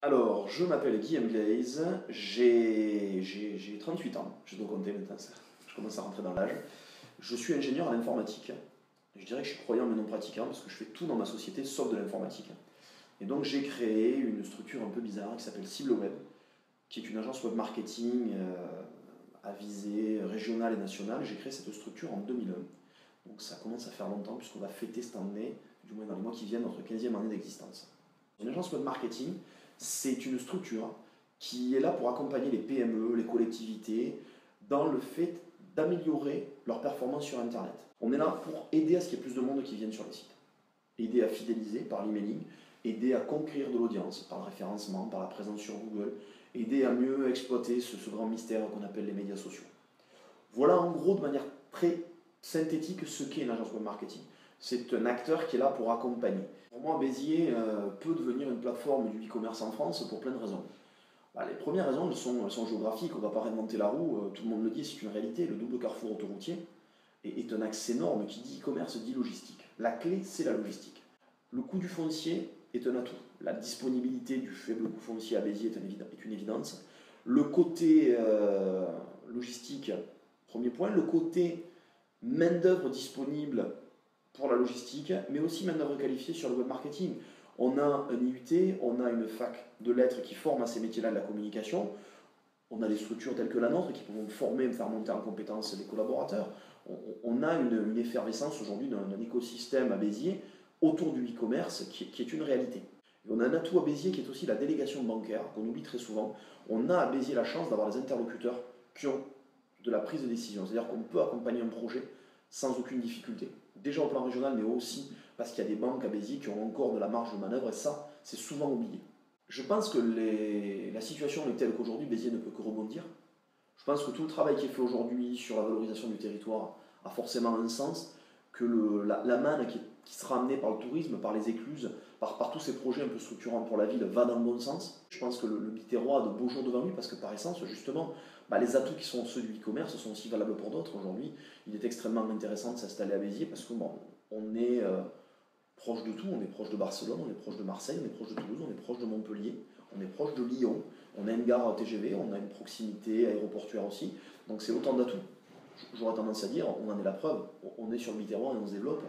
Alors, je m'appelle Guillaume Glaise, j'ai 38 ans, je dois compter maintenant, je commence à rentrer dans l'âge. Je suis ingénieur en informatique. Je dirais que je suis croyant mais non pratiquant parce que je fais tout dans ma société sauf de l'informatique. Et donc j'ai créé une structure un peu bizarre qui s'appelle Cible Web, qui est une agence web marketing à visée régionale et nationale. J'ai créé cette structure en 2001. Donc ça commence à faire longtemps puisqu'on va fêter cette année, du moins dans les mois qui viennent, notre 15e année d'existence. Une agence web marketing, c'est une structure qui est là pour accompagner les PME, les collectivités, dans le fait d'améliorer leur performance sur Internet. On est là pour aider à ce qu'il y ait plus de monde qui vienne sur les sites. Aider à fidéliser par l'emailing, aider à conquérir de l'audience par le référencement, par la présence sur Google, aider à mieux exploiter ce grand mystère qu'on appelle les médias sociaux. Voilà en gros de manière très synthétique ce qu'est une agence web marketing. C'est un acteur qui est là pour accompagner. Pour moi, Béziers peut devenir une plateforme du e-commerce en France pour plein de raisons. Les premières raisons, elles sont géographiques, on ne va pas réinventer la roue, tout le monde le dit, c'est une réalité. Le double carrefour autoroutier est un axe énorme qui dit e-commerce, dit logistique. La clé, c'est la logistique. Le coût du foncier est un atout. La disponibilité du faible coût foncier à Béziers est une évidence. Le côté logistique, premier point. Le côté main-d'œuvre disponible pour la logistique, mais aussi main-d'œuvre qualifiée sur le web marketing. On a un IUT, on a une fac de lettres qui forme à ces métiers-là de la communication. On a des structures telles que la nôtre qui peuvent former, faire monter en compétence les collaborateurs. On a une effervescence aujourd'hui d'un écosystème à Béziers autour du e-commerce qui est une réalité. Et on a un atout à Béziers qui est aussi la délégation bancaire, qu'on oublie très souvent. On a à Béziers la chance d'avoir des interlocuteurs qui ont de la prise de décision. C'est-à-dire qu'on peut accompagner un projet sans aucune difficulté. Déjà au plan régional, mais aussi parce qu'il y a des banques à Béziers qui ont encore de la marge de manœuvre, et ça, c'est souvent oublié. Je pense que la situation est telle qu'aujourd'hui, Béziers ne peut que rebondir. Je pense que tout le travail qui est fait aujourd'hui sur la valorisation du territoire a forcément un sens, que la manne qui sera amenée par le tourisme, par les écluses, par tous ces projets un peu structurants pour la ville, va dans le bon sens. Je pense que le Biterrois a de beaux jours devant lui, parce que par essence, justement, les atouts qui sont ceux du e-commerce sont aussi valables pour d'autres. Aujourd'hui, il est extrêmement intéressant de s'installer à Béziers, parce que on est proche de tout, on est proche de Barcelone, on est proche de Marseille, on est proche de Toulouse, on est proche de Montpellier, on est proche de Lyon, on a une gare TGV, on a une proximité aéroportuaire aussi, donc c'est autant d'atouts. J'aurais tendance à dire, on en est la preuve, on est sur le Biterrois et on se développe,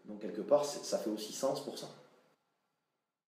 donc quelque part ça fait aussi sens pour ça.